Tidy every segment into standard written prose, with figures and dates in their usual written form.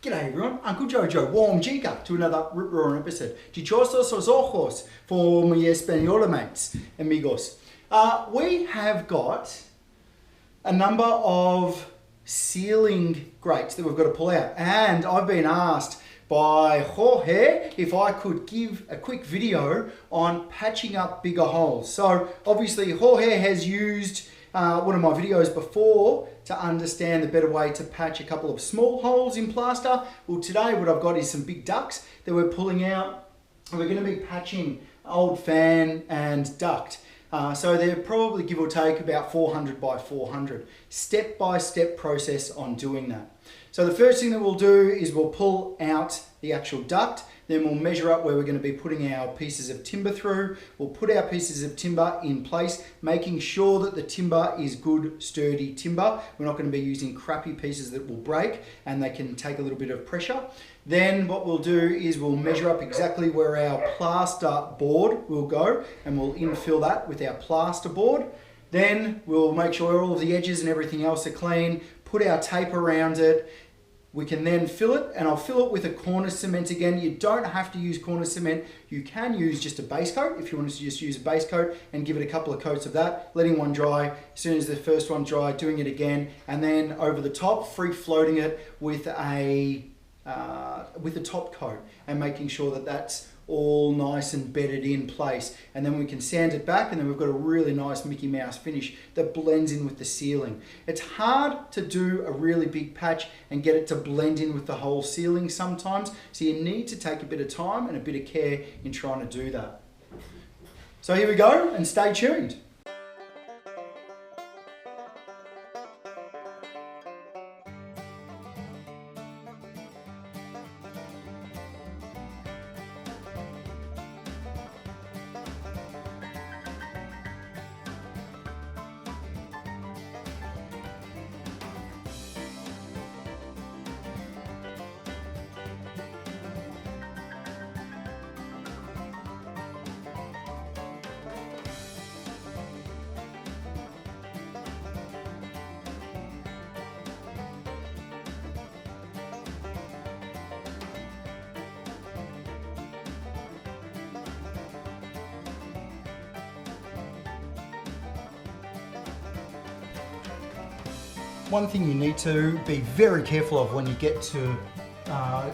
G'day everyone, Uncle Jojo, warm chica to another rip roaring episode. Dichosos los ojos for mi española mates, amigos. We have got a number of sealing grates that we've got to pull out, and I've been asked by Jorge if I could give a quick video on patching up bigger holes. So obviously Jorge has used one of my videos before to understand the better way to patch a couple of small holes in plaster. Well, today what I've got is some big ducts that we're pulling out, and we're going to be patching old fan and duct. So they're probably give or take about 400 by 400. Step-by-step process on doing that. So the first thing that we'll do is we'll pull out the actual duct, then we'll measure up where we're going to be putting our pieces of timber through. We'll put our pieces of timber in place, making sure that the timber is good, sturdy timber. We're not going to be using crappy pieces that will break and they can take a little bit of pressure. Then what we'll do is we'll measure up exactly where our plaster board will go, and we'll infill that with our plaster board. Then we'll make sure all of the edges and everything else are clean, put our tape around it. We can then fill it, and I'll fill it with a corner cement again. You don't have to use corner cement. You can use just a base coat if you want to just use a base coat and give it a couple of coats of that, letting one dry. As soon as the first one dry, doing it again, and then over the top, free floating it with a top coat and making sure that that's all nice and bedded in place. And then we can sand it back, and then we've got a really nice Mickey Mouse finish that blends in with the ceiling. It's hard to do a really big patch and get it to blend in with the whole ceiling sometimes, so you need to take a bit of time and a bit of care in trying to do that. So here we go, and stay tuned. One thing you need to be very careful of when you get to,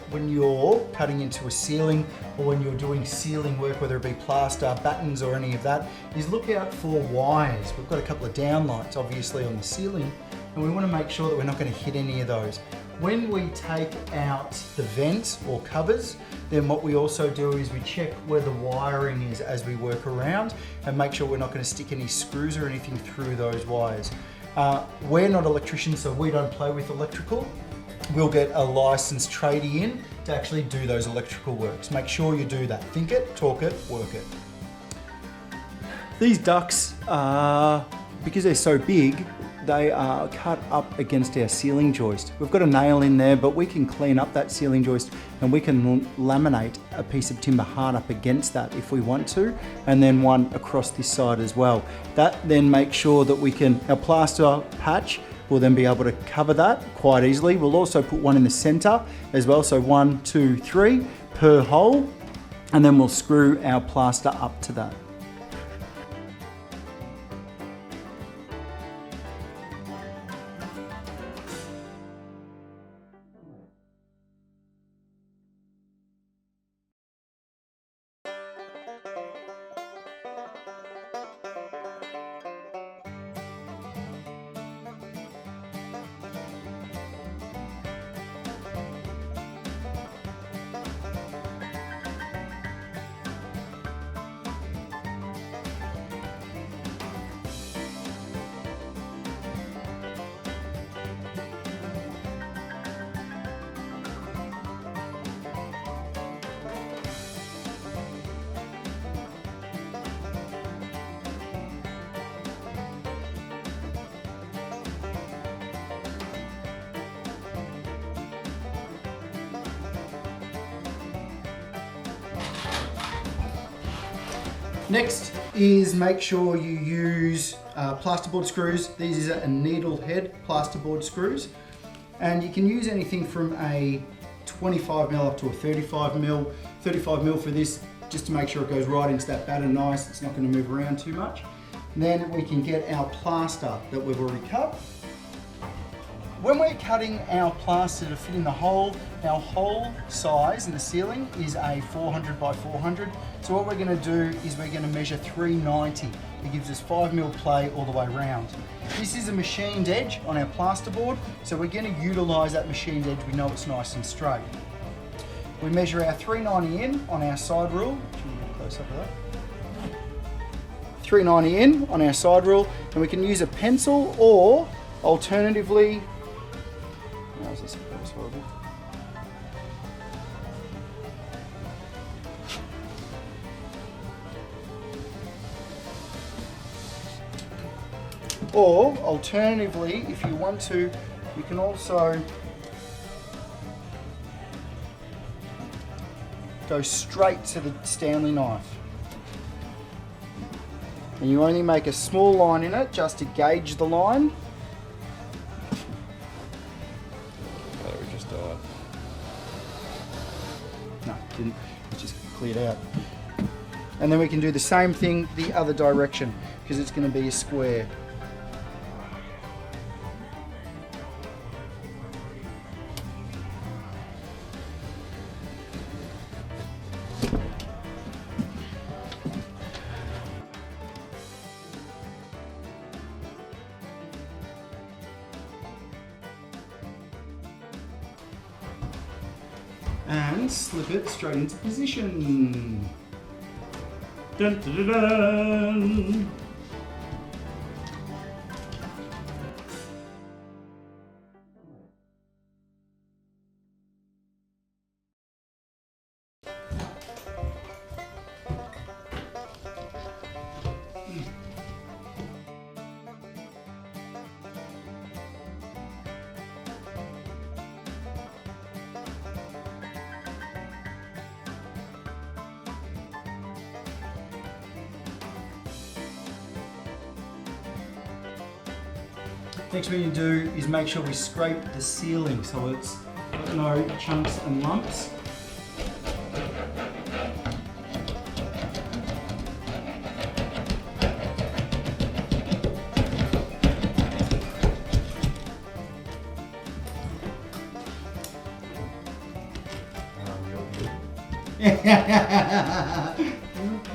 when you're cutting into a ceiling or when you're doing ceiling work, whether it be plaster, battens or any of that, is look out for wires. We've got a couple of downlights obviously on the ceiling, and we want to make sure that we're not going to hit any of those. When we take out the vents or covers, then what we also do is we check where the wiring is as we work around and make sure we're not going to stick any screws or anything through those wires. We're not electricians, so we don't play with electrical. We'll get a licensed tradie in to actually do those electrical works. Make sure you do that. Think it, talk it, work it. These ducts are, because they're so big, they are cut up against our ceiling joist. We've got a nail in there, but we can clean up that ceiling joist and we can laminate a piece of timber hard up against that if we want to, and then one across this side as well. That then makes sure that we can, our plaster patch will then be able to cover that quite easily. We'll also put one in the center as well, so 1, 2, 3 per hole, and then we'll screw our plaster up to that. Next is make sure you use plasterboard screws. These are needle head plasterboard screws, and you can use anything from a 25 mil up to a 35 mil. 35 mil for this, just to make sure it goes right into that batter nice. It's not going to move around too much. And then we can get our plaster that we've already cut. When we're cutting our plaster to fit in the hole, our hole size in the ceiling is a 400 by 400. So what we're going to do is we're going to measure 390. It gives us 5 mil play all the way around. This is a machined edge on our plasterboard, so we're going to utilise that machined edge. We know it's nice and straight. We measure our 390 in on our side rule. Close up of that. 390 in on our side rule, and we can use a pencil, or alternatively, this is horrible. Or alternatively, if you want to, you can also go straight to the Stanley knife. And you only make a small line in it just to gauge the line. No, it didn't. It just cleared out. And then we can do the same thing the other direction, because it's going to be a square. And slip it straight into position. Dun, dun, dun, dun. Next thing you do is make sure we scrape the ceiling so it's got no chunks and lumps.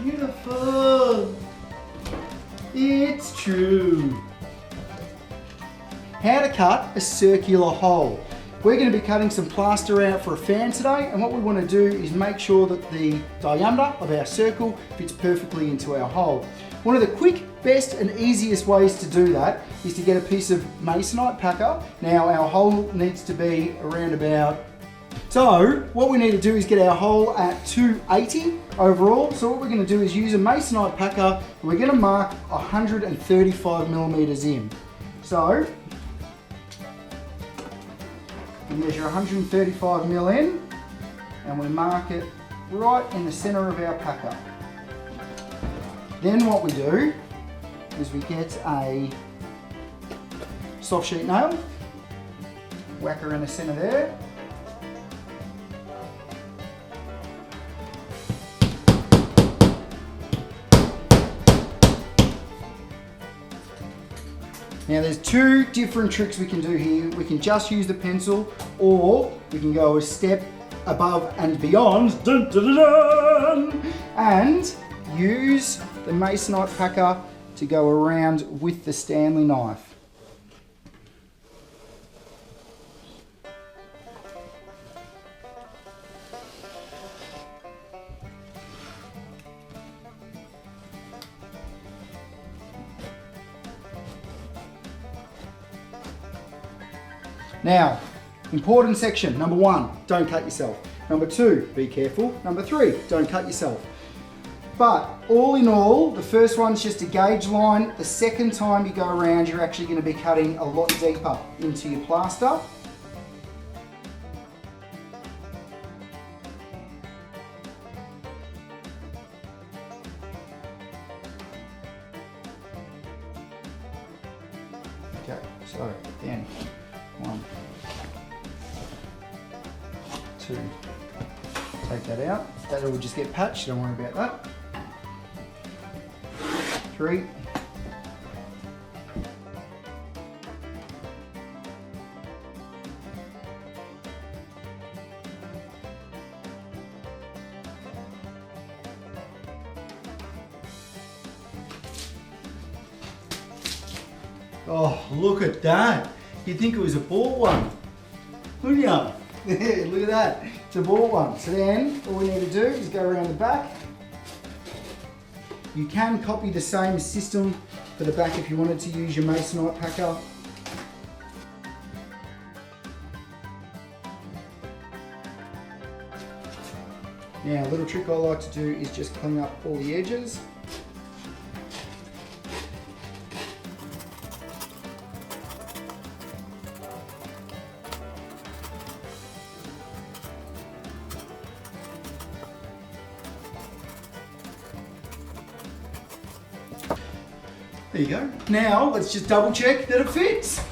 Beautiful! It's true. How to cut a circular hole. We're going to be cutting some plaster out for a fan today, and what we want to do is make sure that the diameter of our circle fits perfectly into our hole. One of the quick, best and easiest ways to do that is to get a piece of masonite packer. Now our hole needs to be around about, so what we need to do is get our hole at 280 overall. So what we're going to do is use a masonite packer, and we're going to mark 135 millimeters in. So we measure 135 mil in, and we mark it right in the center of our packer. Then what we do is we get a soft sheet nail, whack her in the center there. Now there's two different tricks we can do here. We can just use the pencil, or we can go a step above and beyond, dun, dun, dun, dun, and use the masonite packer to go around with the Stanley knife. Now, important section. Number 1, don't cut yourself. Number 2, be careful. Number 3, don't cut yourself. But all in all, the first one's just a gauge line. The second time you go around, you're actually going to be cutting a lot deeper into your plaster. Okay, so then 1, 2, 2. Take that out. That will just get patched, don't worry about that. 3. Oh, look at that. You'd think it was a bought one, wouldn't you? Look at that. It's a bought one. So then, all we need to do is go around the back. You can copy the same system for the back if you wanted to use your masonite packer. Now, a little trick I like to do is just clean up all the edges. There you go. Now, let's just double check that it fits.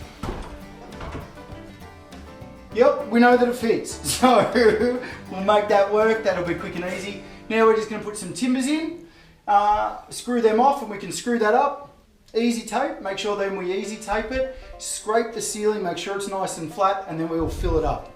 Yep, we know that it fits. So, we'll make that work. That'll be quick and easy. Now we're just going to put some timbers in, screw them off, and we can screw that up. Easy tape, make sure then we easy tape it. Scrape the ceiling, make sure it's nice and flat, and then we will fill it up.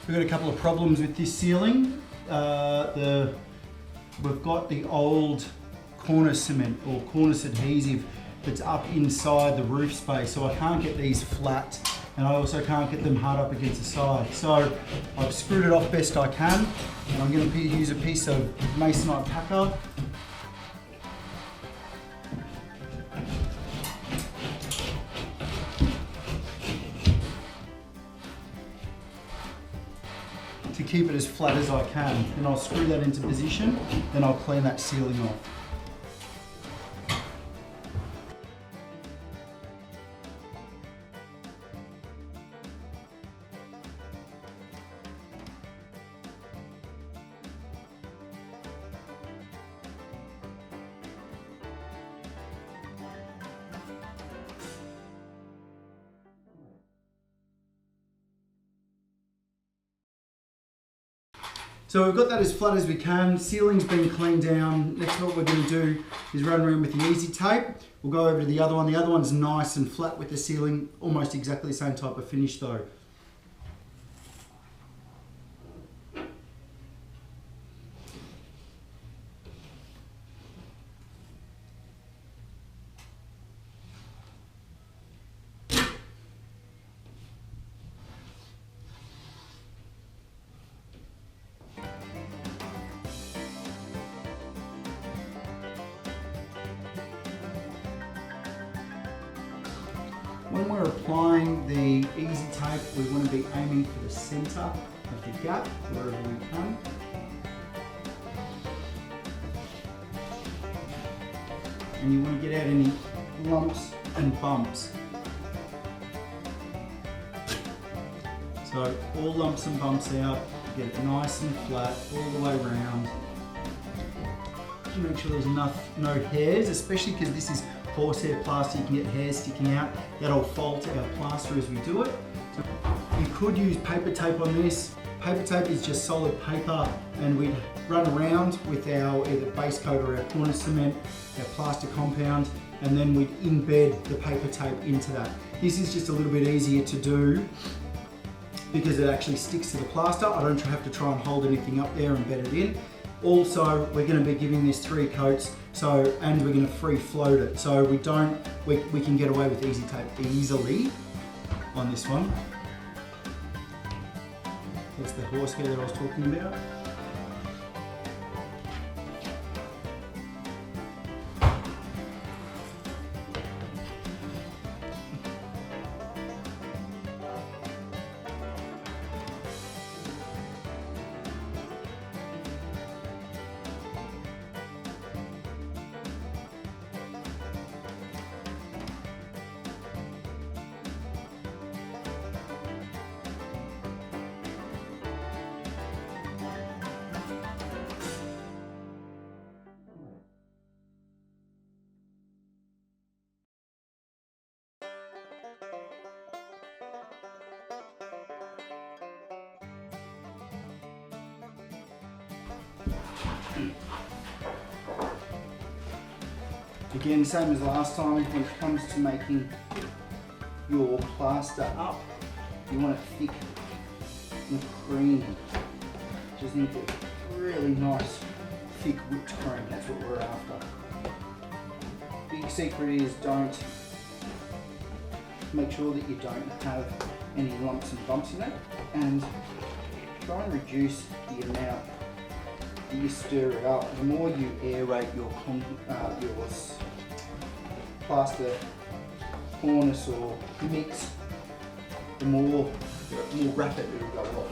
We've got a couple of problems with this ceiling. We've got the old cornice cement or cornice adhesive that's up inside the roof space, so I can't get these flat, and I also can't get them hard up against the side. So I've screwed it off best I can, and I'm going to use a piece of masonite packer. To keep it as flat as I can. Then I'll screw that into position, then I'll clean that ceiling off. So we've got that as flat as we can. Ceiling's been cleaned down. Next what we're going to do is run around with the easy tape. We'll go over to the other one. The other one's nice and flat with the ceiling, almost exactly the same type of finish though. When we're applying the easy tape, we want to be aiming for the centre of the gap, wherever we can. And you want to get out any lumps and bumps. So all lumps and bumps out, get it nice and flat all the way around. Make sure there's no hairs, especially because this is horsehair plaster, you can get hairs sticking out. That'll fault our plaster as we do it. So you could use paper tape on this. Paper tape is just solid paper, and we'd run around with our either base coat or our corner cement, our plaster compound, and then we'd embed the paper tape into that. This is just a little bit easier to do because it actually sticks to the plaster. I don't have to try and hold anything up there and bed it in. Also, we're going to be giving this 3 coats, and we're going to free float it, so we can get away with easy tape easily on this one. That's the horsehair that I was talking about. Again, same as last time, when it comes to making your plaster up, you want it thick and creamy. Just need a really nice, thick whipped cream, that's what we're after. Big secret is make sure that you don't have any lumps and bumps in it, and try and reduce the amount that you stir it up. The more you aerate your plaster cornice or mix, the more rapid it will go off.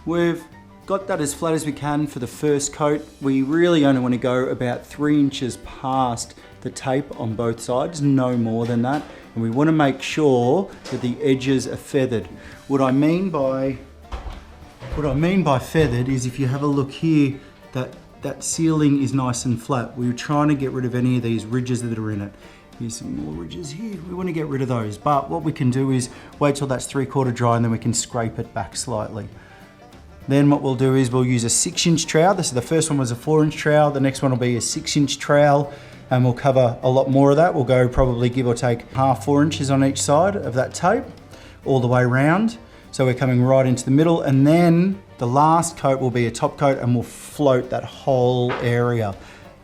We've got that as flat as we can for the first coat. We really only want to go about 3 inches past the tape on both sides, no more than that. And we want to make sure that the edges are feathered. What I mean by feathered is, if you have a look here, that ceiling is nice and flat. We're trying to get rid of any of these ridges that are in it. Here's some more ridges here. We want to get rid of those. But what we can do is wait till that's 3/4 dry, and then we can scrape it back slightly. Then what we'll do is we'll use a 6-inch trowel. The first one was a 4-inch trowel. The next one will be a 6-inch trowel, and we'll cover a lot more of that. We'll go probably give or take 1/2-4 inches on each side of that tape, all the way around. So we're coming right into the middle, and then the last coat will be a top coat, and we'll float that whole area.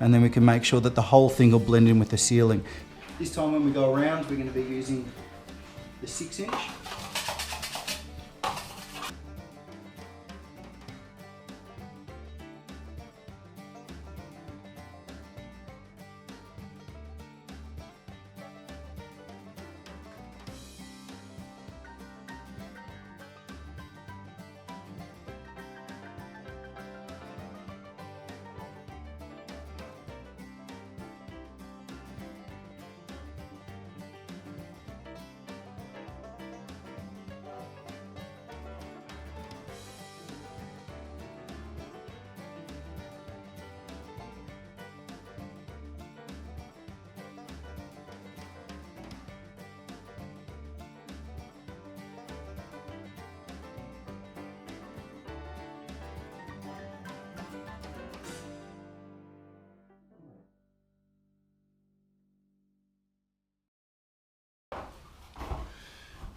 And then we can make sure that the whole thing will blend in with the ceiling. This time when we go around, we're going to be using the 6-inch.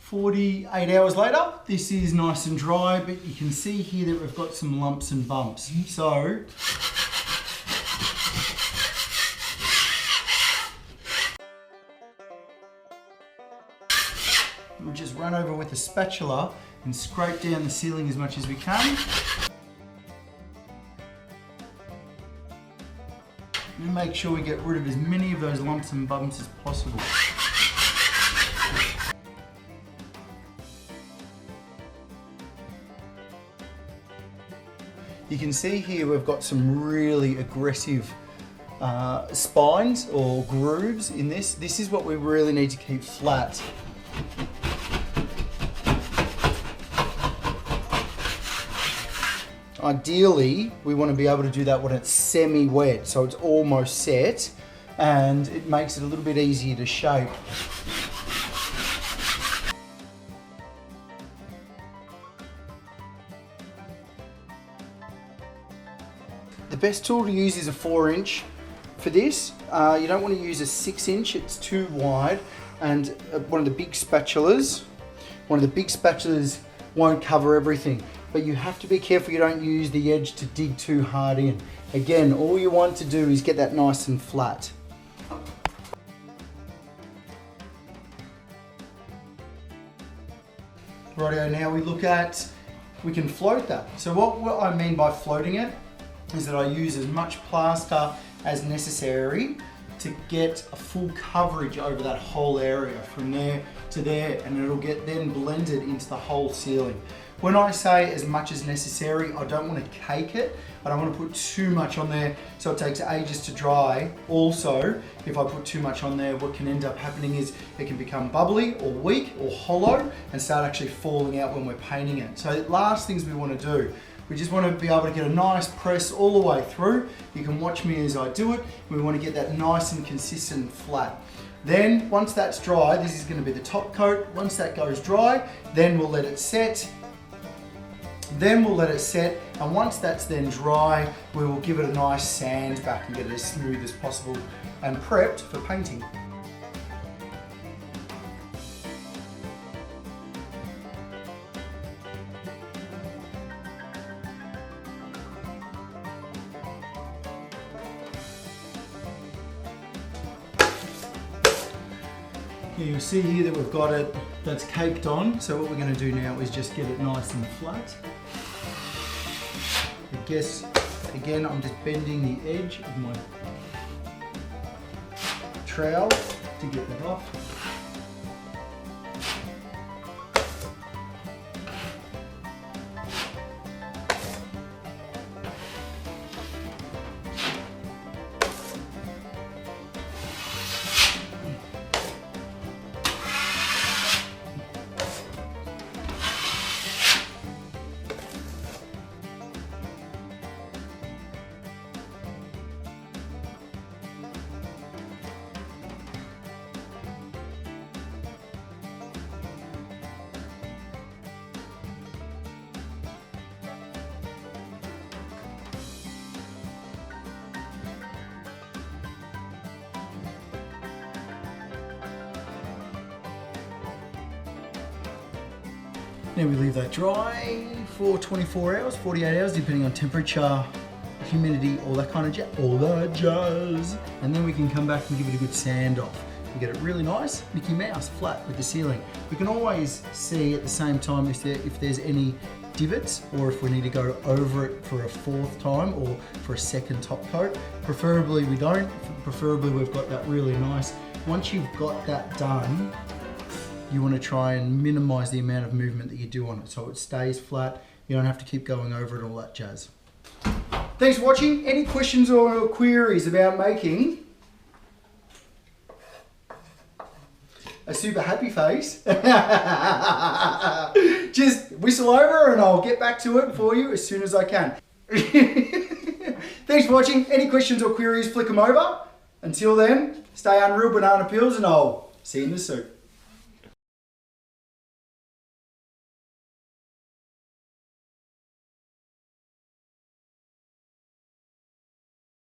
48 hours later, this is nice and dry, but you can see here that we've got some lumps and bumps. So, we'll just run over with a spatula and scrape down the ceiling as much as we can. And make sure we get rid of as many of those lumps and bumps as possible. You can see here we've got some really aggressive spines or grooves in this. This is what we really need to keep flat. Ideally, we want to be able to do that when it's semi-wet, so it's almost set, and it makes it a little bit easier to shape. The best tool to use is a 4-inch for this. You don't want to use a 6-inch, it's too wide, and one of the big spatulas won't cover everything. But you have to be careful you don't use the edge to dig too hard in. Again, all you want to do is get that nice and flat. Rightio, now we can float that. So what I mean by floating it is that I use as much plaster as necessary to get a full coverage over that whole area from there to there, and it'll get then blended into the whole ceiling. When I say as much as necessary, I don't want to cake it. I don't want to put too much on there so it takes ages to dry. Also, if I put too much on there, what can end up happening is it can become bubbly or weak or hollow and start actually falling out when we're painting it. So last things we want to do, we just want to be able to get a nice press all the way through. You can watch me as I do it. We want to get that nice and consistent and flat. Then once that's dry, this is going to be the top coat. Once that goes dry, then we'll let it set. And once that's then dry, we will give it a nice sand back and get it as smooth as possible and prepped for painting. You'll see here that we've got it, that's caked on. So what we're going to do now is just get it nice and flat. I guess, again, I'm just bending the edge of my trowel to get that off. Now we leave that dry for 24 hours, 48 hours, depending on temperature, humidity, all that kind of all that jazz. And then we can come back and give it a good sand off. We get it really nice, Mickey Mouse, flat with the ceiling. We can always see at the same time if there's any divots or if we need to go over it for a 4th time or for a 2nd top coat. Preferably we don't, preferably we've got that really nice. Once you've got that done, you want to try and minimize the amount of movement that you do on it so it stays flat. You don't have to keep going over it, all that jazz. Thanks for watching. Any questions or queries about making a super happy face? Just whistle over and I'll get back to it for you as soon as I can. Thanks for watching. Any questions or queries, flick them over. Until then, stay unreal banana peels and I'll see you in the Sooooo.